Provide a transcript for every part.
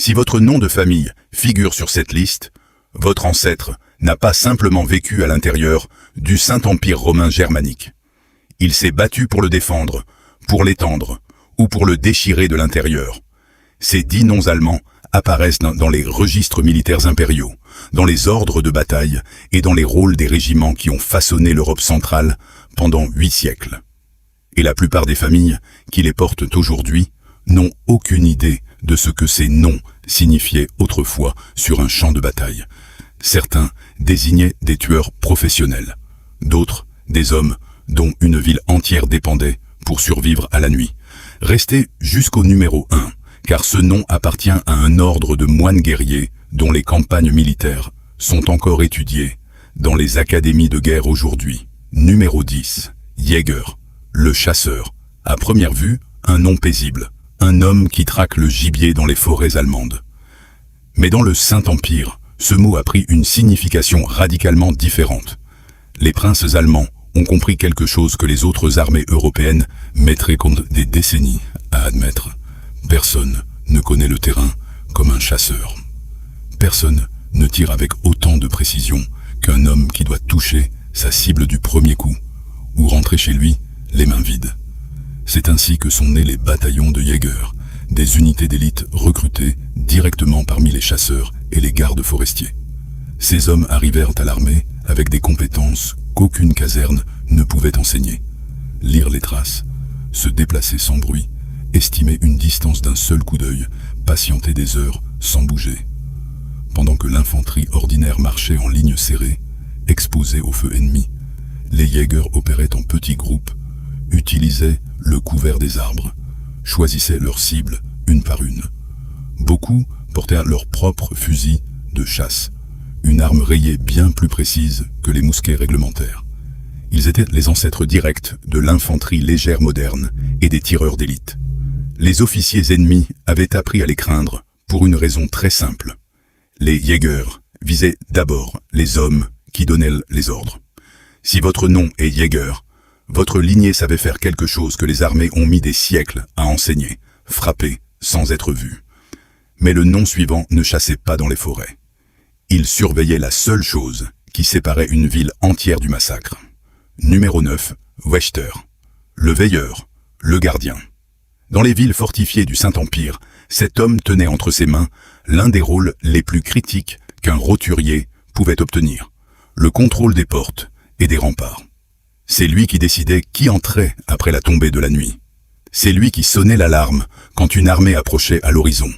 Si votre nom de famille figure sur cette liste, votre ancêtre n'a pas simplement vécu à l'intérieur du Saint-Empire romain germanique. Il s'est battu pour le défendre, pour l'étendre, ou pour le déchirer de l'intérieur. Ces 10 noms allemands apparaissent dans les registres militaires impériaux, dans les ordres de bataille et dans les rôles des régiments qui ont façonné l'Europe centrale pendant 8 siècles. Et la plupart des familles qui les portent aujourd'hui n'ont aucune idée de ce que ces noms signifiaient autrefois sur un champ de bataille. Certains désignaient des tueurs professionnels, d'autres des hommes dont une ville entière dépendait pour survivre à la nuit. Restez jusqu'au numéro 1, car ce nom appartient à un ordre de moines guerriers dont les campagnes militaires sont encore étudiées dans les académies de guerre aujourd'hui. Numéro 10, Jäger, le chasseur. À première vue, un nom paisible, un homme qui traque le gibier dans les forêts allemandes. Mais dans le Saint-Empire, ce mot a pris une signification radicalement différente. Les princes allemands ont compris quelque chose que les autres armées européennes mettraient contre des décennies à admettre. Personne ne connaît le terrain comme un chasseur. Personne ne tire avec autant de précision qu'un homme qui doit toucher sa cible du premier coup ou rentrer chez lui les mains vides. C'est ainsi que sont nés les bataillons de Jäger, des unités d'élite recrutées directement parmi les chasseurs et les gardes forestiers. Ces hommes arrivèrent à l'armée avec des compétences qu'aucune caserne ne pouvait enseigner. Lire les traces, se déplacer sans bruit, estimer une distance d'un seul coup d'œil, patienter des heures sans bouger. Pendant que l'infanterie ordinaire marchait en ligne serrée, exposée au feu ennemi, les Jägers opéraient en petits groupes, utilisaient le couvert des arbres, choisissaient leurs cibles une par une. Beaucoup portèrent leur propre fusil de chasse, une arme rayée bien plus précise que les mousquets réglementaires. Ils étaient les ancêtres directs de l'infanterie légère moderne et des tireurs d'élite. Les officiers ennemis avaient appris à les craindre pour une raison très simple. Les Jägers visaient d'abord les hommes qui donnaient les ordres. Si votre nom est Jäger, votre lignée savait faire quelque chose que les armées ont mis des siècles à enseigner, frapper sans être vu. Mais le nom suivant ne chassait pas dans les forêts. Il surveillait la seule chose qui séparait une ville entière du massacre. Numéro 9, Wächter, le veilleur, le gardien. Dans les villes fortifiées du Saint-Empire, cet homme tenait entre ses mains l'un des rôles les plus critiques qu'un roturier pouvait obtenir, le contrôle des portes et des remparts. C'est lui qui décidait qui entrait après la tombée de la nuit. C'est lui qui sonnait l'alarme quand une armée approchait à l'horizon.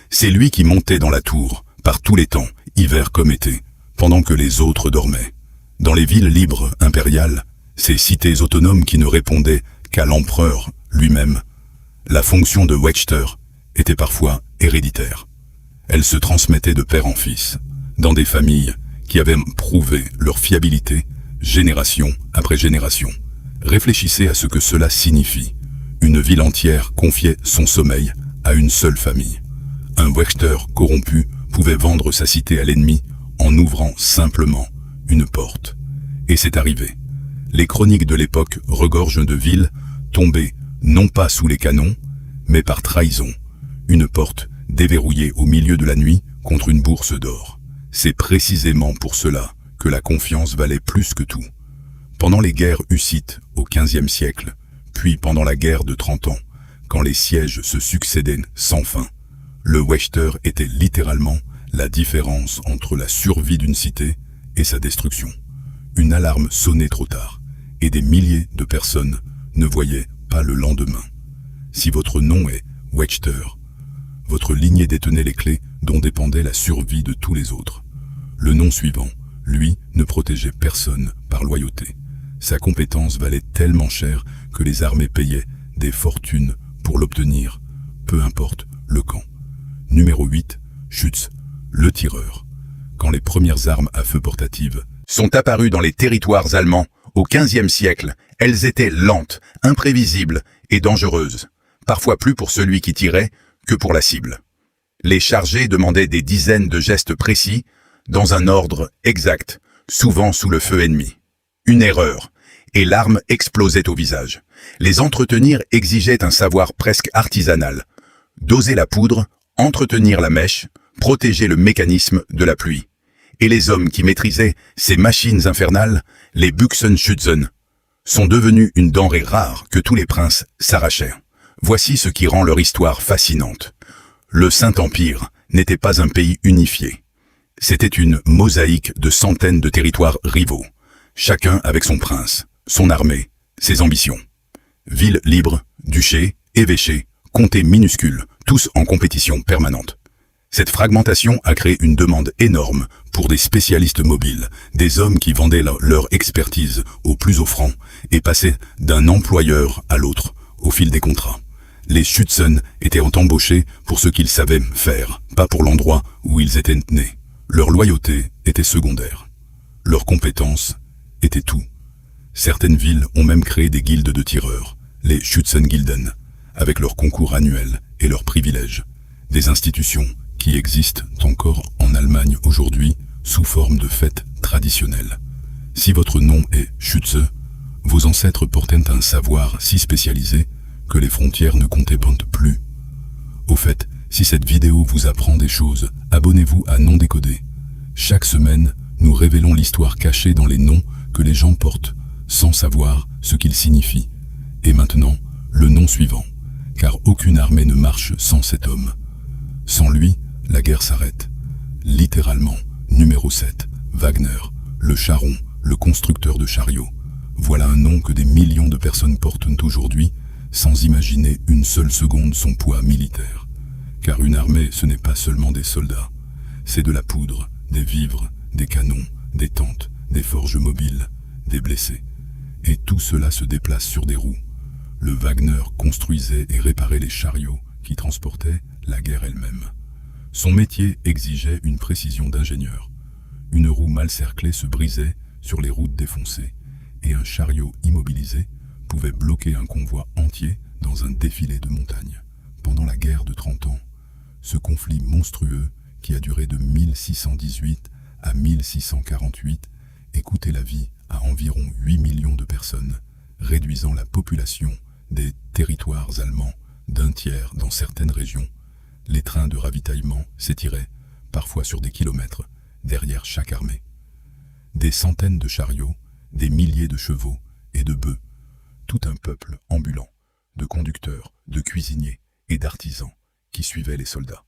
C'est lui qui montait dans la tour, par tous les temps, hiver comme été, pendant que les autres dormaient. Dans les villes libres impériales, ces cités autonomes qui ne répondaient qu'à l'empereur lui-même, la fonction de Wächter était parfois héréditaire. Elle se transmettait de père en fils, dans des familles qui avaient prouvé leur fiabilité génération après génération. Réfléchissez à ce que cela signifie. Une ville entière confiait son sommeil à une seule famille. Un Wächter corrompu pouvait vendre sa cité à l'ennemi en ouvrant simplement une porte. Et c'est arrivé. Les chroniques de l'époque regorgent de villes tombées non pas sous les canons, mais par trahison. Une porte déverrouillée au milieu de la nuit contre une bourse d'or. C'est précisément pour cela que la confiance valait plus que tout. Pendant les guerres hussites au XVe siècle, puis pendant la guerre de 30 ans, quand les sièges se succédaient sans fin, le Wächter était littéralement la différence entre la survie d'une cité et sa destruction. Une alarme sonnait trop tard, et des milliers de personnes ne voyaient pas le lendemain. Si votre nom est Wächter, votre lignée détenait les clés dont dépendait la survie de tous les autres. Le nom suivant, lui, ne protégeait personne par loyauté. Sa compétence valait tellement cher que les armées payaient des fortunes pour l'obtenir, peu importe le camp. Numéro 8, Schütz, le tireur. Quand les premières armes à feu portatives sont apparues dans les territoires allemands au XVe siècle, elles étaient lentes, imprévisibles et dangereuses, parfois plus pour celui qui tirait que pour la cible. Les chargés demandaient des dizaines de gestes précis, dans un ordre exact, souvent sous le feu ennemi. Une erreur, et l'arme explosait au visage. Les entretenir exigeait un savoir presque artisanal. Doser la poudre entretenir la mèche, protéger le mécanisme de la pluie. Et les hommes qui maîtrisaient ces machines infernales, les Büchsenschützen, sont devenus une denrée rare que tous les princes s'arrachèrent. Voici ce qui rend leur histoire fascinante. Le Saint-Empire n'était pas un pays unifié. C'était une mosaïque de centaines de territoires rivaux, chacun avec son prince, son armée, ses ambitions. Villes libres, duchés, évêchés, comtés minuscules, tous en compétition permanente. Cette fragmentation a créé une demande énorme pour des spécialistes mobiles, des hommes qui vendaient leur expertise au plus offrant et passaient d'un employeur à l'autre au fil des contrats. Les Schützen étaient embauchés pour ce qu'ils savaient faire, pas pour l'endroit où ils étaient nés. Leur loyauté était secondaire. Leur compétence était tout. Certaines villes ont même créé des guildes de tireurs, les Schützengilden, avec leurs concours annuels et leurs privilèges. Des institutions qui existent encore en Allemagne aujourd'hui sous forme de fêtes traditionnelles. Si votre nom est Schütze, vos ancêtres portaient un savoir si spécialisé que les frontières ne comptaient plus. Au fait, si cette vidéo vous apprend des choses, abonnez-vous à Non Décodé. Chaque semaine, nous révélons l'histoire cachée dans les noms que les gens portent, sans savoir ce qu'ils signifient. Et maintenant, le nom suivant, car aucune armée ne marche sans cet homme. Sans lui, la guerre s'arrête. Littéralement, numéro 7, Wagner, le charron, le constructeur de chariots. Voilà un nom que des millions de personnes portent aujourd'hui, sans imaginer une seule seconde son poids militaire. Car une armée, ce n'est pas seulement des soldats. C'est de la poudre, des vivres, des canons, des tentes, des forges mobiles, des blessés. Et tout cela se déplace sur des roues. Le Wagner construisait et réparait les chariots qui transportaient la guerre elle-même. Son métier exigeait une précision d'ingénieur. Une roue mal cerclée se brisait sur les routes défoncées, et un chariot immobilisé pouvait bloquer un convoi entier dans un défilé de montagnes. Pendant la guerre de 30 ans, ce conflit monstrueux qui a duré de 1618 à 1648 et coûté la vie à environ 8 millions de personnes, réduisant la population des territoires allemands d'un tiers dans certaines régions. Les trains de ravitaillement s'étiraient, parfois sur des kilomètres, derrière chaque armée. Des centaines de chariots, des milliers de chevaux et de bœufs, tout un peuple ambulant, de conducteurs, de cuisiniers et d'artisans qui suivaient les soldats.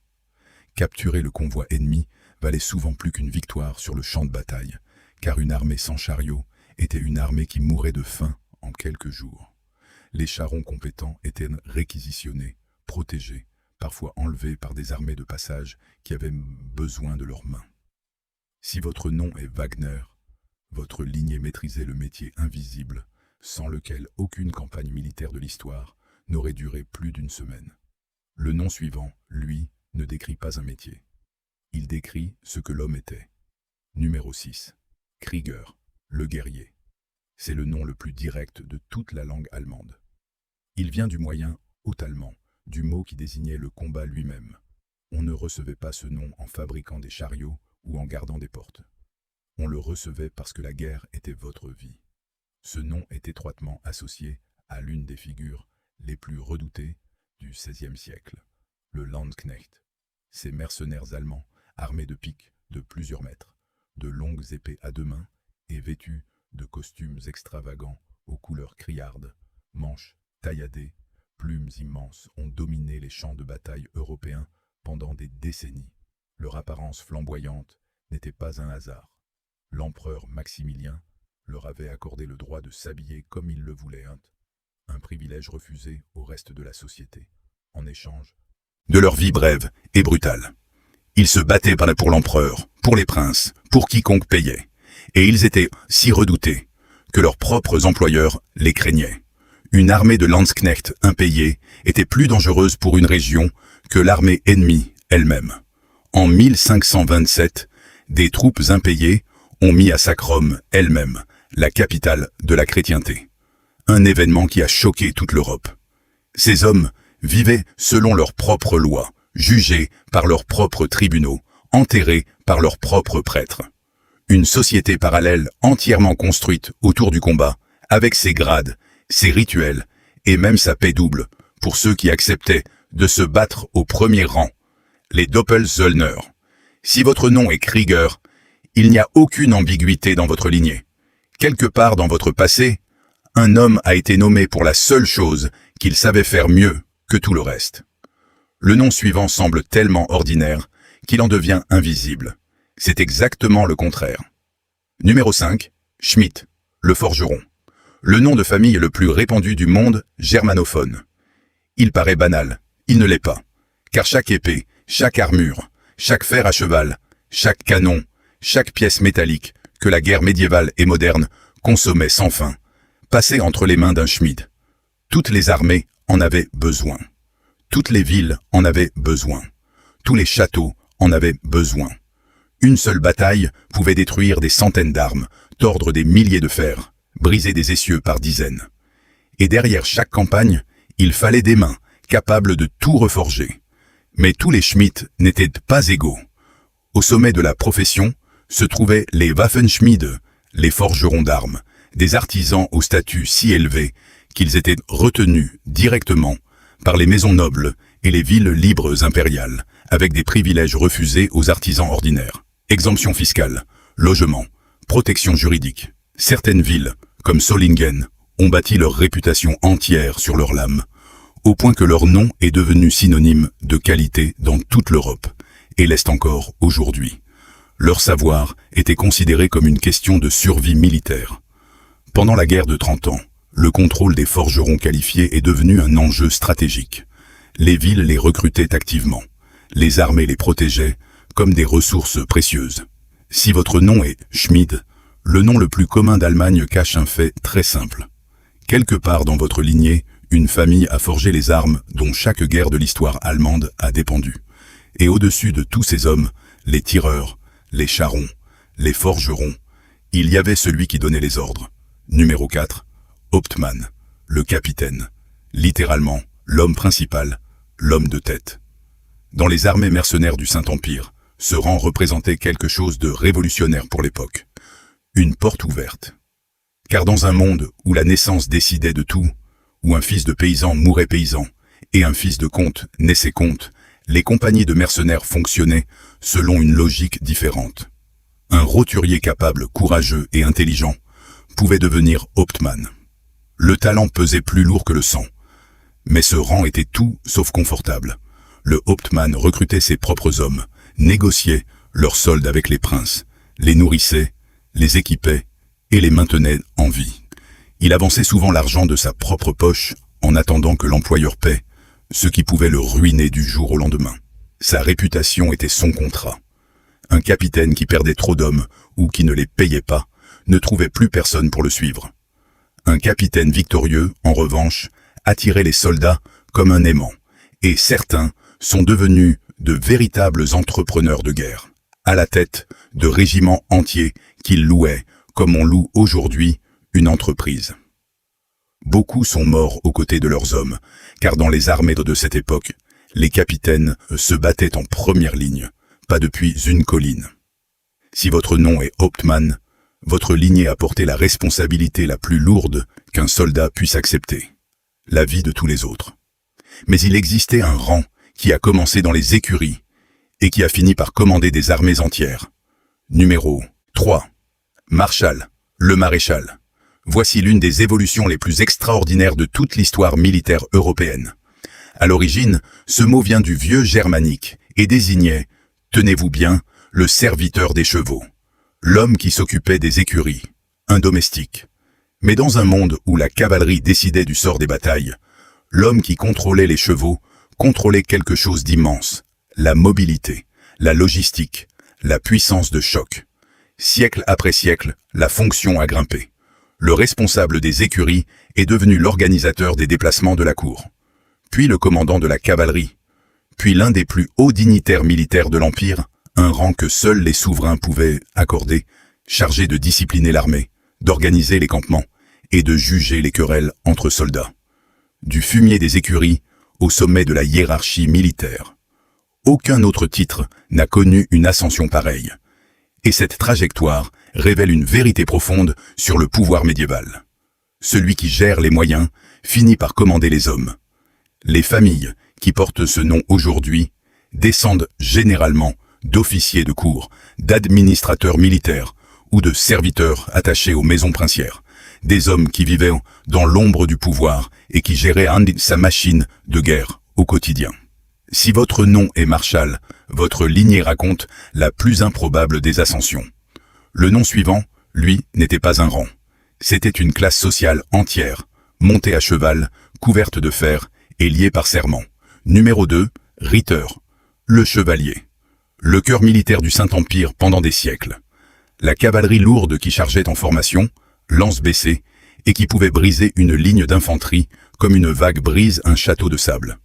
Capturer le convoi ennemi valait souvent plus qu'une victoire sur le champ de bataille, car une armée sans chariot était une armée qui mourait de faim en quelques jours. Les charrons compétents étaient réquisitionnés, protégés, parfois enlevés par des armées de passage qui avaient besoin de leurs mains. Si votre nom est Wagner, votre lignée maîtrisait le métier invisible, sans lequel aucune campagne militaire de l'histoire n'aurait duré plus d'une semaine. Le nom suivant, lui, ne décrit pas un métier. Il décrit ce que l'homme était. Numéro 6. Krieger, le guerrier. C'est le nom le plus direct de toute la langue allemande. Il vient du moyen haut-allemand, du mot qui désignait le combat lui-même. On ne recevait pas ce nom en fabriquant des chariots ou en gardant des portes. On le recevait parce que la guerre était votre vie. Ce nom est étroitement associé à l'une des figures les plus redoutées du XVIe siècle, le Landsknecht. Ces mercenaires allemands, armés de piques de plusieurs mètres, de longues épées à 2 mains et vêtus de costumes extravagants aux couleurs criardes, manches tailladées, plumes immenses, ont dominé les champs de bataille européens pendant des décennies. Leur apparence flamboyante n'était pas un hasard. L'empereur Maximilien leur avait accordé le droit de s'habiller comme ils le voulaient, un privilège refusé au reste de la société, en échange de leur vie brève et brutale. Ils se battaient pour l'empereur, pour les princes, pour quiconque payait, et ils étaient si redoutés que leurs propres employeurs les craignaient. Une armée de Landsknecht impayés était plus dangereuse pour une région que l'armée ennemie elle-même. En 1527, des troupes impayées ont mis à sac Rome elle-même, la capitale de la chrétienté. Un événement qui a choqué toute l'Europe. Ces hommes vivaient selon leurs propres lois, jugés par leurs propres tribunaux, enterrés par leurs propres prêtres. Une société parallèle entièrement construite autour du combat, avec ses grades, ses rituels et même sa paix double pour ceux qui acceptaient de se battre au premier rang. Les Doppelzöllner. Si votre nom est Krieger, il n'y a aucune ambiguïté dans votre lignée. Quelque part dans votre passé, un homme a été nommé pour la seule chose qu'il savait faire mieux que tout le reste. Le nom suivant semble tellement ordinaire qu'il en devient invisible. C'est exactement le contraire. Numéro 5, Schmidt, le forgeron. Le nom de famille le plus répandu du monde germanophone. Il paraît banal, il ne l'est pas. Car chaque épée, chaque armure, chaque fer à cheval, chaque canon, chaque pièce métallique que la guerre médiévale et moderne consommait sans fin, passait entre les mains d'un Schmied. Toutes les armées en avaient besoin. Toutes les villes en avaient besoin. Tous les châteaux en avaient besoin. Une seule bataille pouvait détruire des centaines d'armes, tordre des milliers de fers, briser des essieux par dizaines. Et derrière chaque campagne, il fallait des mains capables de tout reforger. Mais tous les Schmied n'étaient pas égaux. Au sommet de la profession se trouvaient les Waffenschmiede, les forgerons d'armes, des artisans au statut si élevé qu'ils étaient retenus directement par les maisons nobles et les villes libres impériales, avec des privilèges refusés aux artisans ordinaires. Exemption fiscale, logement, protection juridique. Certaines villes, comme Solingen, ont bâti leur réputation entière sur leur lame, au point que leur nom est devenu synonyme de qualité dans toute l'Europe, et l'est encore aujourd'hui. Leur savoir était considéré comme une question de survie militaire. Pendant la guerre de 30 ans, le contrôle des forgerons qualifiés est devenu un enjeu stratégique. Les villes les recrutaient activement. Les armées les protégeaient comme des ressources précieuses. Si votre nom est Schmied, le nom le plus commun d'Allemagne cache un fait très simple. Quelque part dans votre lignée, une famille a forgé les armes dont chaque guerre de l'histoire allemande a dépendu. Et au-dessus de tous ces hommes, les tireurs, les charrons, les forgerons, il y avait celui qui donnait les ordres. Numéro 4, Hauptmann, le capitaine, littéralement l'homme principal, l'homme de tête. Dans les armées mercenaires du Saint-Empire, ce rang représentait quelque chose de révolutionnaire pour l'époque. Une porte ouverte. Car dans un monde où la naissance décidait de tout, où un fils de paysan mourait paysan, et un fils de comte naissait comte, les compagnies de mercenaires fonctionnaient selon une logique différente. Un roturier capable, courageux et intelligent pouvait devenir Hauptmann. Le talent pesait plus lourd que le sang. Mais ce rang était tout sauf confortable. Le Hauptmann recrutait ses propres hommes, négociait leurs soldes avec les princes, les nourrissait, les équipait et les maintenait en vie. Il avançait souvent l'argent de sa propre poche en attendant que l'employeur paie, ce qui pouvait le ruiner du jour au lendemain. Sa réputation était son contrat. Un capitaine qui perdait trop d'hommes ou qui ne les payait pas ne trouvait plus personne pour le suivre. Un capitaine victorieux, en revanche, attirait les soldats comme un aimant, et certains sont devenus de véritables entrepreneurs de guerre, à la tête de régiments entiers qu'ils louaient comme on loue aujourd'hui une entreprise. Beaucoup sont morts aux côtés de leurs hommes, car dans les armées de cette époque, les capitaines se battaient en première ligne, pas depuis une colline. Si votre nom est Hauptmann, votre lignée a porté la responsabilité la plus lourde qu'un soldat puisse accepter, la vie de tous les autres. Mais il existait un rang qui a commencé dans les écuries et qui a fini par commander des armées entières. Numéro 3. Marshal, le maréchal. Voici l'une des évolutions les plus extraordinaires de toute l'histoire militaire européenne. À l'origine, ce mot vient du vieux germanique et désignait, tenez-vous bien, le serviteur des chevaux, l'homme qui s'occupait des écuries, un domestique. Mais dans un monde où la cavalerie décidait du sort des batailles, l'homme qui contrôlait les chevaux contrôlait quelque chose d'immense, la mobilité, la logistique, la puissance de choc. Siècle après siècle, la fonction a grimpé. Le responsable des écuries est devenu l'organisateur des déplacements de la cour, puis le commandant de la cavalerie, puis l'un des plus hauts dignitaires militaires de l'Empire, un rang que seuls les souverains pouvaient accorder, chargé de discipliner l'armée, d'organiser les campements et de juger les querelles entre soldats. Du fumier des écuries au sommet de la hiérarchie militaire. Aucun autre titre n'a connu une ascension pareille. Et cette trajectoire révèle une vérité profonde sur le pouvoir médiéval. Celui qui gère les moyens finit par commander les hommes. Les familles qui portent ce nom aujourd'hui descendent généralement d'officiers de cour, d'administrateurs militaires ou de serviteurs attachés aux maisons princières, des hommes qui vivaient dans l'ombre du pouvoir et qui géraient sa machine de guerre au quotidien. Si votre nom est Marshall, votre lignée raconte la plus improbable des ascensions. Le nom suivant, lui, n'était pas un rang. C'était une classe sociale entière, montée à cheval, couverte de fer et liée par serment. Numéro 2, Ritter, le chevalier. Le cœur militaire du Saint-Empire pendant des siècles. La cavalerie lourde qui chargeait en formation, lance baissée, et qui pouvait briser une ligne d'infanterie comme une vague brise un château de sable.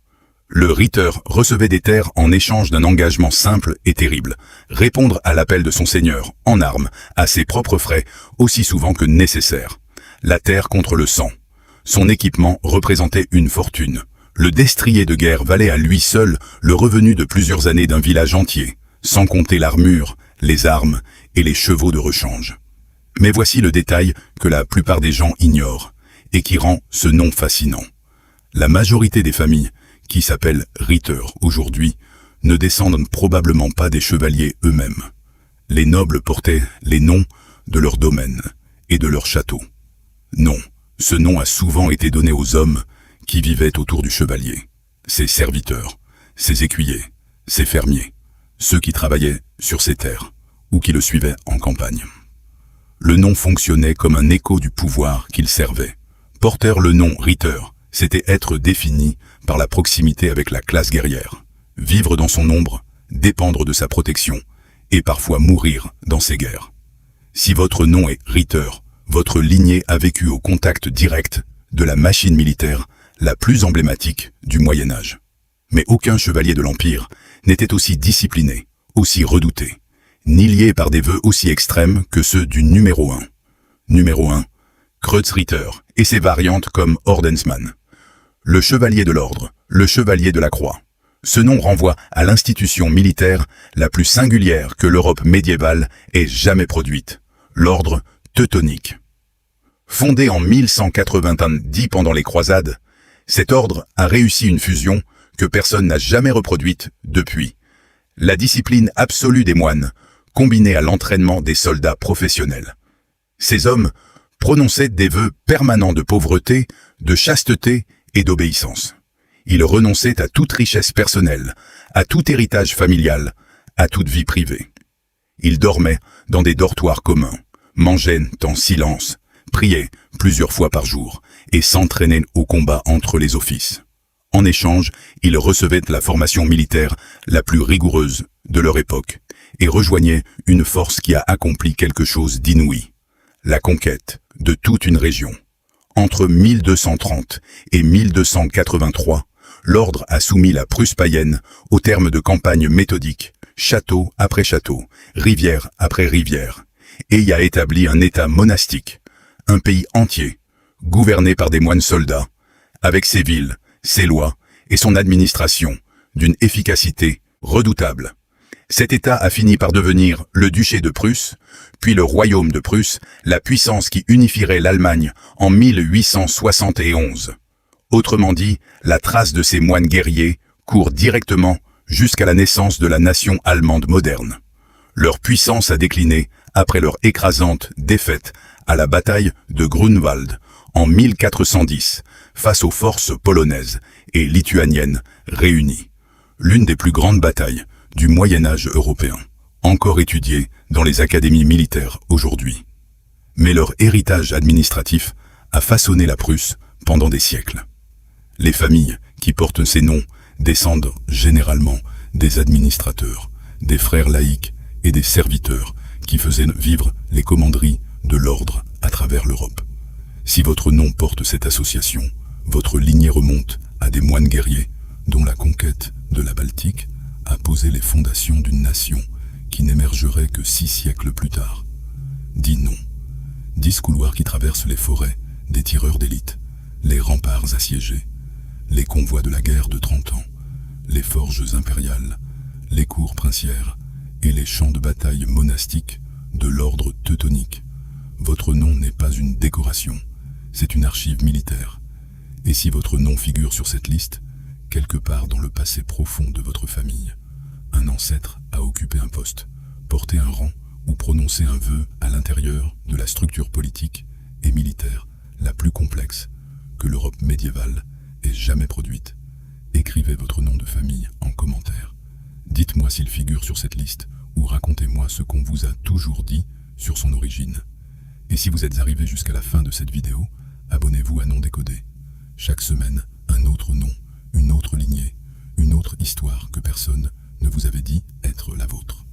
Le Ritter recevait des terres en échange d'un engagement simple et terrible, répondre à l'appel de son seigneur, en armes, à ses propres frais, aussi souvent que nécessaire. La terre contre le sang. Son équipement représentait une fortune. Le destrier de guerre valait à lui seul le revenu de plusieurs années d'un village entier, sans compter l'armure, les armes et les chevaux de rechange. Mais voici le détail que la plupart des gens ignorent, et qui rend ce nom fascinant. La majorité des familles qui s'appellent Ritter aujourd'hui, ne descendent probablement pas des chevaliers eux-mêmes. Les nobles portaient les noms de leur domaine et de leur château. Non, ce nom a souvent été donné aux hommes qui vivaient autour du chevalier, ses serviteurs, ses écuyers, ses fermiers, ceux qui travaillaient sur ses terres ou qui le suivaient en campagne. Le nom fonctionnait comme un écho du pouvoir qu'il servait. Porter le nom Ritter, c'était être défini par la proximité avec la classe guerrière, vivre dans son ombre, dépendre de sa protection, et parfois mourir dans ses guerres. Si votre nom est Ritter, votre lignée a vécu au contact direct de la machine militaire la plus emblématique du Moyen-Âge. Mais aucun chevalier de l'Empire n'était aussi discipliné, aussi redouté, ni lié par des vœux aussi extrêmes que ceux du numéro 1. Numéro 1, Kreuzritter, et ses variantes comme Ordensmann. Le chevalier de l'ordre, le chevalier de la croix. Ce nom renvoie à l'institution militaire la plus singulière que l'Europe médiévale ait jamais produite, l'ordre teutonique. Fondé en 1190 pendant les croisades, cet ordre a réussi une fusion que personne n'a jamais reproduite depuis. La discipline absolue des moines, combinée à l'entraînement des soldats professionnels. Ces hommes prononçaient des vœux permanents de pauvreté, de chasteté et d'obéissance. Ils renonçaient à toute richesse personnelle, à tout héritage familial, à toute vie privée. Ils dormaient dans des dortoirs communs, mangeaient en silence, priaient plusieurs fois par jour et s'entraînaient au combat entre les offices. En échange, ils recevaient la formation militaire la plus rigoureuse de leur époque et rejoignaient une force qui a accompli quelque chose d'inouï, la conquête de toute une région. Entre 1230 et 1283, l'ordre a soumis la Prusse païenne au terme de campagnes méthodiques, château après château, rivière après rivière, et y a établi un état monastique, un pays entier, gouverné par des moines soldats, avec ses villes, ses lois et son administration, d'une efficacité redoutable. Cet État a fini par devenir le duché de Prusse, puis le royaume de Prusse, la puissance qui unifierait l'Allemagne en 1871. Autrement dit, la trace de ces moines guerriers court directement jusqu'à la naissance de la nation allemande moderne. Leur puissance a décliné après leur écrasante défaite à la bataille de Grunwald en 1410 face aux forces polonaises et lituaniennes réunies. L'une des plus grandes batailles du Moyen-Âge européen, encore étudiée dans les académies militaires aujourd'hui. Mais leur héritage administratif a façonné la Prusse pendant des siècles. Les familles qui portent ces noms descendent généralement des administrateurs, des frères laïcs et des serviteurs qui faisaient vivre les commanderies de l'ordre à travers l'Europe. Si votre nom porte cette association, votre lignée remonte à des moines guerriers dont la conquête de la Baltique a posé les fondations d'une nation qui n'émergerait que 6 siècles plus tard. 10 noms, 10 couloirs qui traversent les forêts des tireurs d'élite, les remparts assiégés, les convois de la guerre de 30 ans, les forges impériales, les cours princières et les champs de bataille monastiques de l'ordre teutonique. Votre nom n'est pas une décoration, c'est une archive militaire. Et si votre nom figure sur cette liste, quelque part dans le passé profond de votre famille, un ancêtre a occupé un poste, porté un rang ou prononcé un vœu à l'intérieur de la structure politique et militaire la plus complexe que l'Europe médiévale ait jamais produite. Écrivez votre nom de famille en commentaire. Dites-moi s'il figure sur cette liste ou racontez-moi ce qu'on vous a toujours dit sur son origine. Et si vous êtes arrivé jusqu'à la fin de cette vidéo, abonnez-vous à Non Décodé. Chaque semaine, un autre nom, une autre lignée, une autre histoire que personne ne vous avait dit être la vôtre.